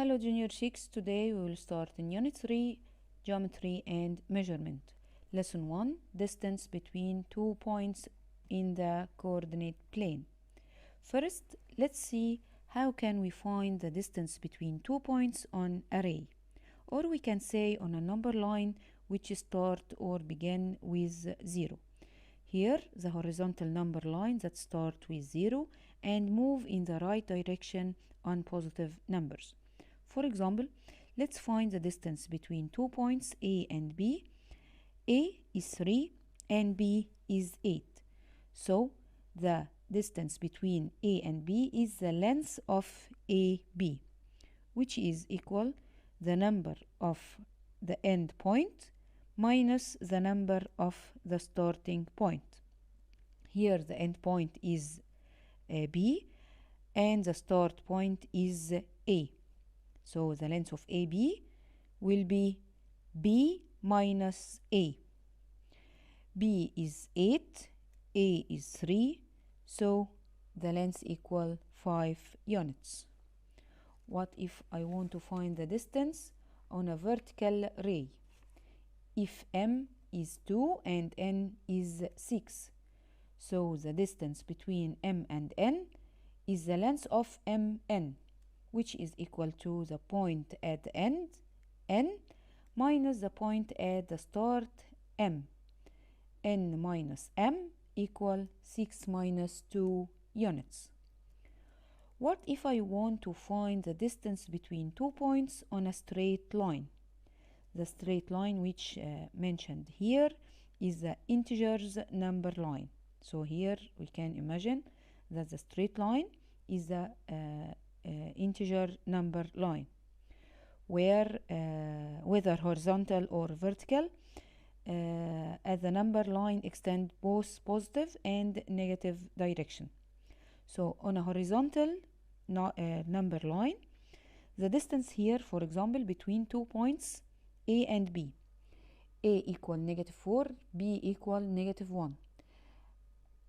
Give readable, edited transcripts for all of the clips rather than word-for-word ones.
Hello Junior 6, today we will start in Unit 3, Geometry and Measurement. Lesson 1, Distance between 2 points in the coordinate plane. First, let's see how can we find the distance between 2 points on array. Or we can say on a number line which start or begin with 0. Here, the horizontal number line that start with 0 and move in the right direction on positive numbers. For example, let's find the distance between 2 points A and B. A is 3 and B is 8. So, the distance between A and B is the length of AB, which is equal the number of the end point minus the number of the starting point. Here the end point is B and the start point is A. So the length of AB will be B minus A. B is 8, A is 3, so the length equal 5 units. What if I want to find the distance on a vertical ray? If M is 2 and N is 6, so the distance between M and N is the length of MN, which is equal to the point at the end, N, minus the point at the start, M. N minus M equal 6 minus 2 units. What if I want to find the distance between 2 points on a straight line? The straight line which mentioned here is the integers number line. So here we can imagine that the straight line is the integer number line, where whether horizontal or vertical, as the number line extend both positive and negative direction. So on a horizontal number line, the distance here, for example, between 2 points A and B, A equal -4, B equal -1.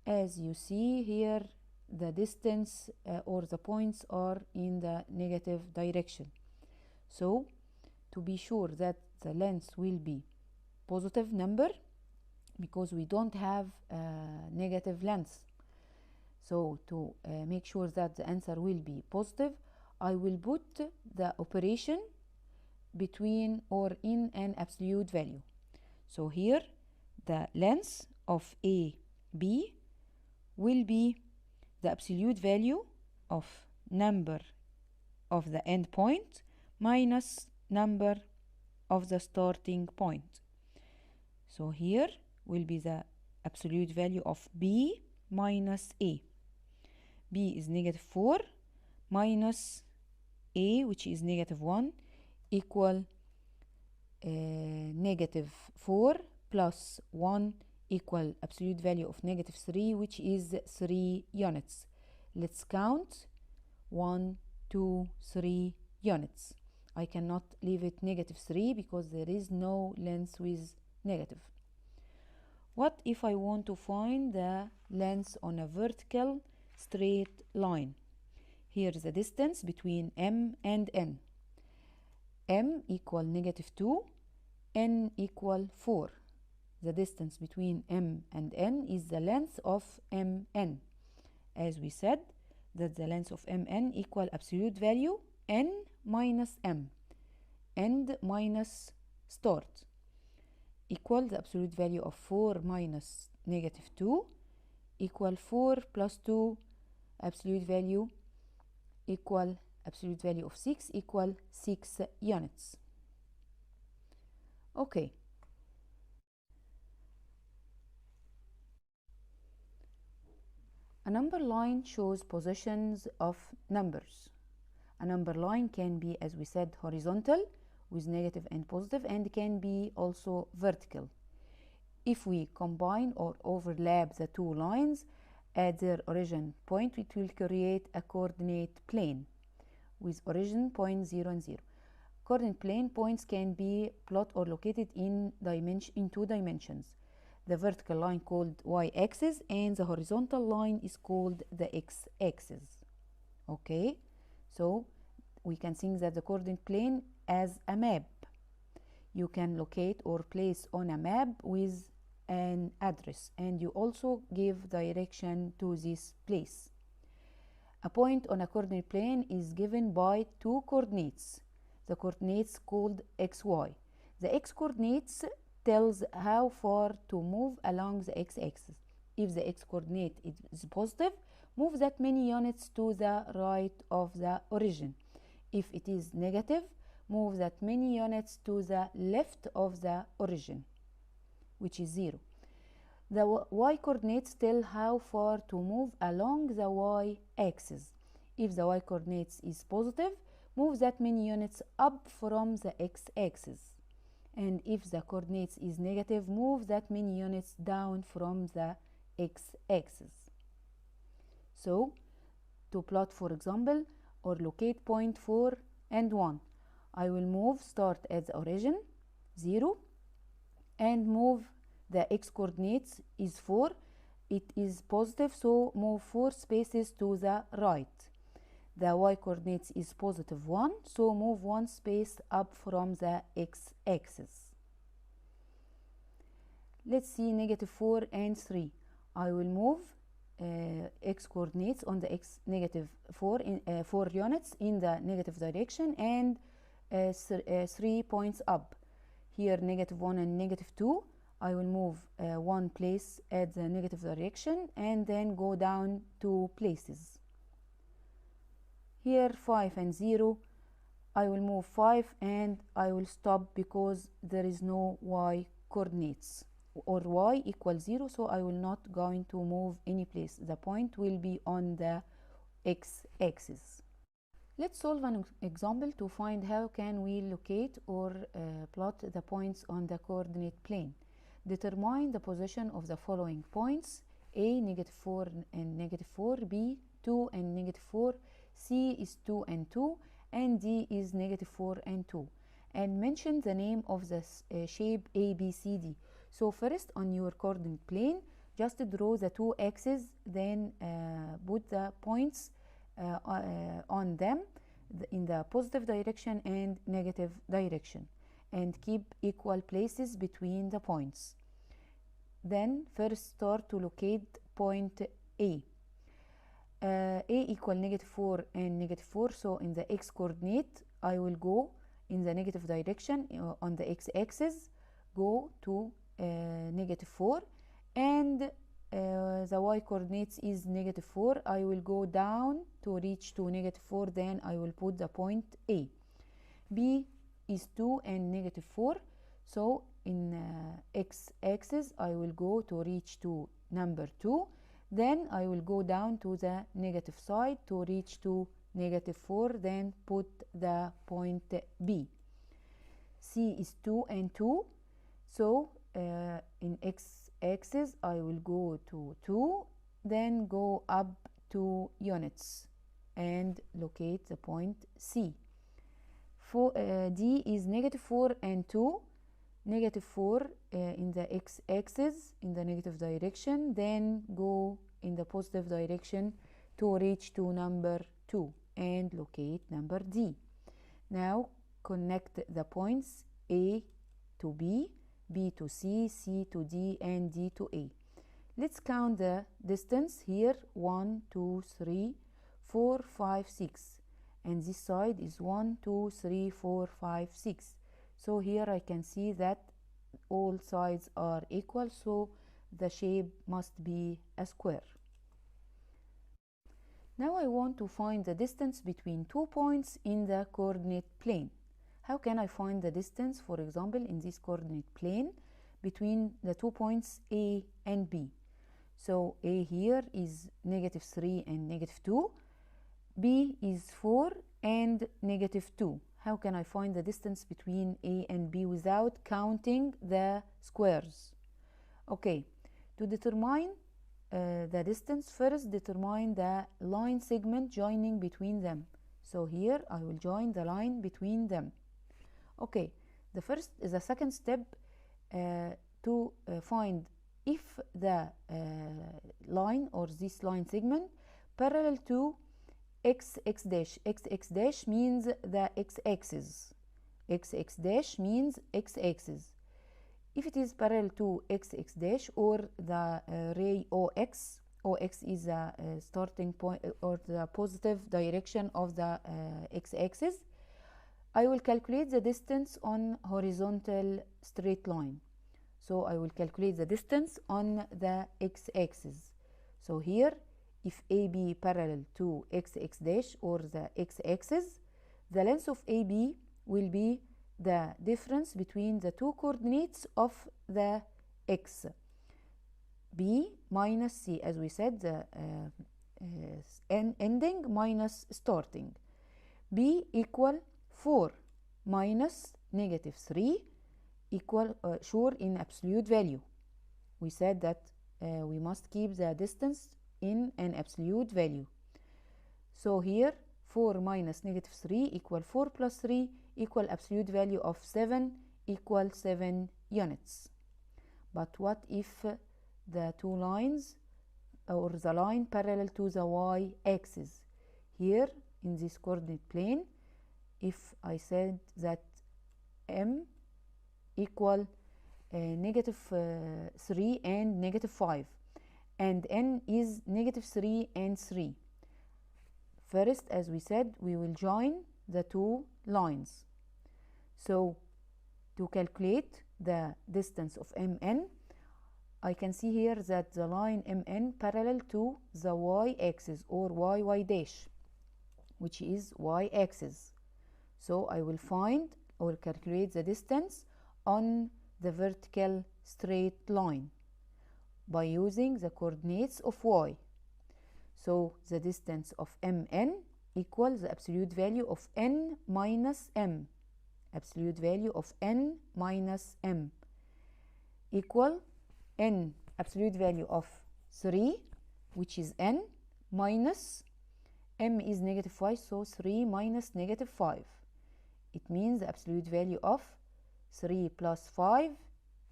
As you see here, the distance or the points are in the negative direction. So to be sure that the length will be positive number, because we don't have negative length. So to make sure that the answer will be positive, I will put the operation between or in an absolute value. So here the length of AB will be the absolute value of number of the end point minus number of the starting point. So here will be the absolute value of B minus A. B is -4 minus A, which is -1, equal -4 plus 1 equal absolute value of -3, which is 3 units. Let's count 1, 2, 3 units. I cannot leave it -3 because there is no length with negative. What if I want to find the length on a vertical straight line? Here is the distance between M and N. M equal -2, N equal 4. The distance between M and N is the length of MN. As we said, that the length of MN equal absolute value N minus M, end minus start, equal the absolute value of 4 minus -2, equal 4 plus 2, absolute value equal absolute value of 6, equal 6 units. Okay. A number line shows positions of numbers. A number line can be, as we said, horizontal with negative and positive, and can be also vertical. If we combine or overlap the two lines at their origin point, it will create a coordinate plane with origin point 0 and 0. Coordinate plane points can be plot or located in 2 dimensions. The vertical line called y-axis and the horizontal line is called the x-axis. Okay, so we can think that the coordinate plane as a map. You can locate or place on a map with an address, and you also give direction to this place. A point on a coordinate plane is given by two coordinates, the coordinates called xy. The x coordinates tells how far to move along the x-axis. If the x coordinate is positive, move that many units to the right of the origin. If it is negative, move that many units to the left of the origin, which is 0. The y coordinates tell how far to move along the y-axis. If the y coordinates is positive, move that many units up from the x-axis. And if the coordinates is negative, move that many units down from the x-axis. So, to plot, for example, or locate point 4 and 1, I will move, start at the origin, 0, and move the x coordinates is 4. It is positive, so move 4 spaces to the right. The y coordinates is positive 1, so move 1 space up from the x-axis. Let's see negative 4 and 3. I will move x coordinates on the x negative 4 in 4 units in the negative direction, and 3 points up. Here negative 1 and negative 2. I will move 1 place at the negative direction and then go down 2 places. Here 5 and 0, I will move 5 and I will stop because there is no y coordinates, or y equals 0, so I will not going to move any place. The point will be on the x-axis. Let's solve an example to find how can we locate or plot the points on the coordinate plane. Determine the position of the following points: A, negative 4 and negative 4, B, 2 and negative 4, C is 2 and 2, and D is negative 4 and 2. And mention the name of the shape ABCD. So first, on your coordinate plane, just draw the two axes, then put the points on them in the positive direction and negative direction, and keep equal places between the points. Then first start to locate point A. A equal negative 4 and negative 4, so in the x coordinate I will go in the negative direction on the x-axis, go to negative 4, and the y coordinates is negative 4. I will go down to reach to negative 4, then I will put the point A. B is 2 and negative 4, so in x-axis I will go to reach to number 2, then I will go down to the negative side to reach to negative 4, then put the point B. C is 2 and 2, so in x-axis I will go to 2, then go up 2 units and locate the point C. D is negative 4 and 2, negative 4 in the x-axis in the negative direction, then go in the positive direction to reach to number 2 and locate number D. Now connect the points A to B, B to C, C to D, and D to A. Let's count the distance here: 1, 2, 3, 4, 5, 6, and this side is 1, 2, 3, 4, 5, 6. So here I can see that all sides are equal, so the shape must be a square. Now I want to find the distance between 2 points in the coordinate plane. How can I find the distance, for example, in this coordinate plane between the 2 points A and B? So A here is negative 3 and negative 2, B is 4 and negative 2. How can I find the distance between A and B without counting the squares? Okay, to determine the distance, first determine the line segment joining between them. So here I will join the line between them. Okay, the second step to find if the line or this line segment parallel to x dash. X dash means the x-axis. X dash means x-axis. If it is parallel to x dash or the ray OX, OX is the starting point or the positive direction of the x-axis, I will calculate the distance on horizontal straight line. So I will calculate the distance on the x-axis. So here, if AB parallel to x dash or the x-axis, the length of AB will be the difference between the two coordinates of the x, B minus C, as we said, the ending minus starting. B equal 4 minus negative 3 equal sure in absolute value. We said that we must keep the distance in an absolute value. So here 4 minus negative 3 equal 4 plus 3 equal absolute value of 7 equal 7 units. But what if the two lines or the line parallel to the y-axis? Here in this coordinate plane, if I said that m equal negative 3 and negative 5 and n is negative 3 and 3. First, as we said, we will join the two lines. So to calculate the distance of mn, I can see here that the line mn parallel to the y-axis or y dash, which is y-axis. So I will find or calculate the distance on the vertical straight line by using the coordinates of y. So the distance of mn equals the absolute value of n minus m. Absolute value of n minus m equal n absolute value of 3, which is n, minus m is negative 5, so 3 minus negative 5. It means the absolute value of 3 plus 5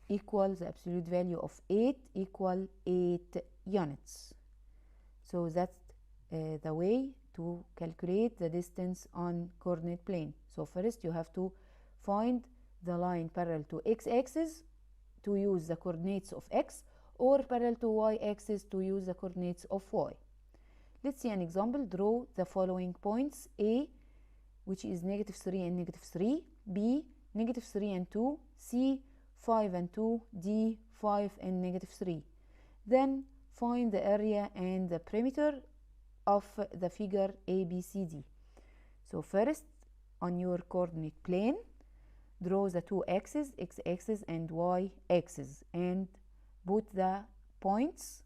equals the absolute value of 8 equal 8 units. So that's the way to calculate the distance on coordinate plane. So first you have to find the line parallel to x-axis to use the coordinates of x, or parallel to y-axis to use the coordinates of y. Let's see an example. Draw the following points: A, which is negative 3 and negative 3, B, negative 3 and 2, C, 5 and 2, D, 5 and negative 3. Then find the area and the perimeter of the figure ABCD. So first, on your coordinate plane, draw the two axes, x-axis and y-axis, and put the points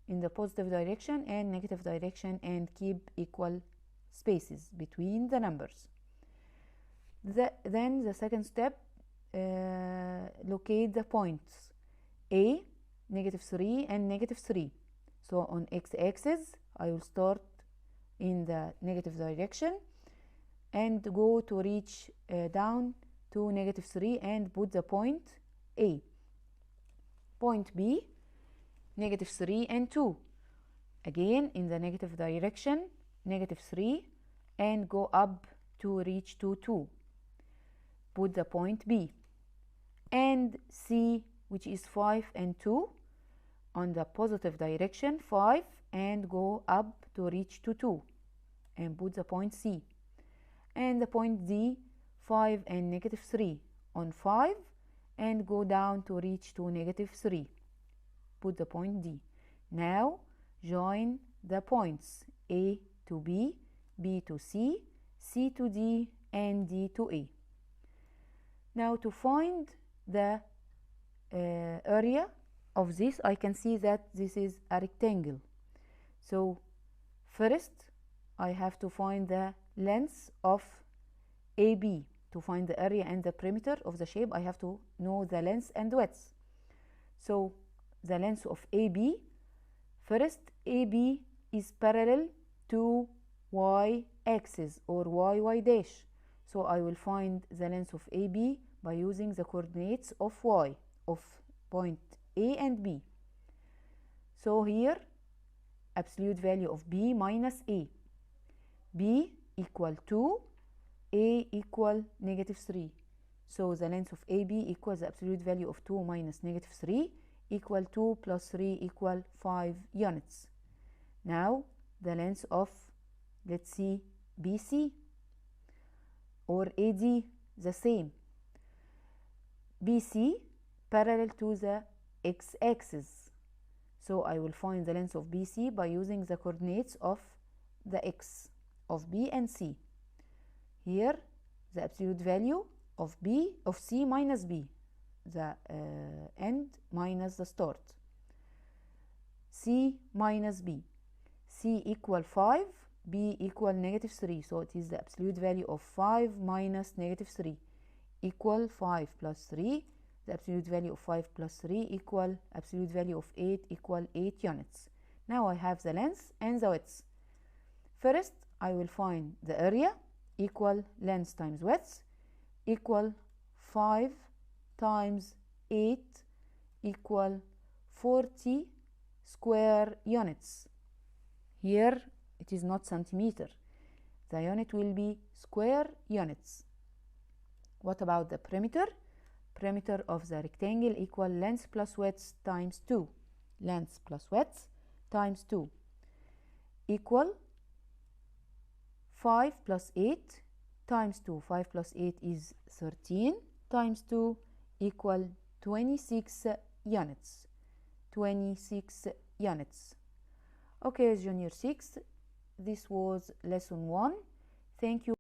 in the positive direction and negative direction and keep equal spaces between the numbers. Then the second step, locate the points A, negative 3 and negative 3. So on x-axis, I will start in the negative direction and go to reach down to negative 3 and put the point A. Point B, negative 3 and 2. Again in the negative direction, negative 3, and go up to reach to 2. Put the point B. And C, which is 5 and 2, on the positive direction, 5, and go up to reach to 2. And put the point C. And the point D, 5 and negative 3 on 5, and go down to reach to negative 3. Put the point D. Now join the points A to B, B to C, C to D, and D to A. Now to find the area of this, I can see that this is a rectangle. So first I have to find the length of AB. To find the area and the perimeter of the shape, I have to know the length and width. So the length of AB, first AB is parallel to y-axis or y dash. So I will find the length of AB by using the coordinates of y, of point A and B. So here, absolute value of B minus A. B equal 2, A equal negative 3. So the length of AB equals the absolute value of 2 minus negative 3 equal 2 plus 3 equal 5 units. Now the length of, let's see, BC or AD, the same. BC parallel to the x-axis. So I will find the length of BC by using the coordinates of the x of B and C. Here the absolute value of C minus B, the end minus the start. C minus B. C equal 5, B equal negative 3. So it is the absolute value of 5 minus negative 3 equal 5 plus 3. The absolute value of 5 plus 3 equal absolute value of 8 equal 8 units. Now I have the length and the width. First I will find the area, equal length times width, equal 5 times 8 equal 40 square units. Here it is not centimeter. The unit will be square units. What about the perimeter? Perimeter of the rectangle equal length plus width times 2. Length plus width times 2 equal 5 plus 8 times 2. 5 plus 8 is 13 times 2 equal 26 units. 26 units. Okay, Junior 6, this was lesson 1. Thank you.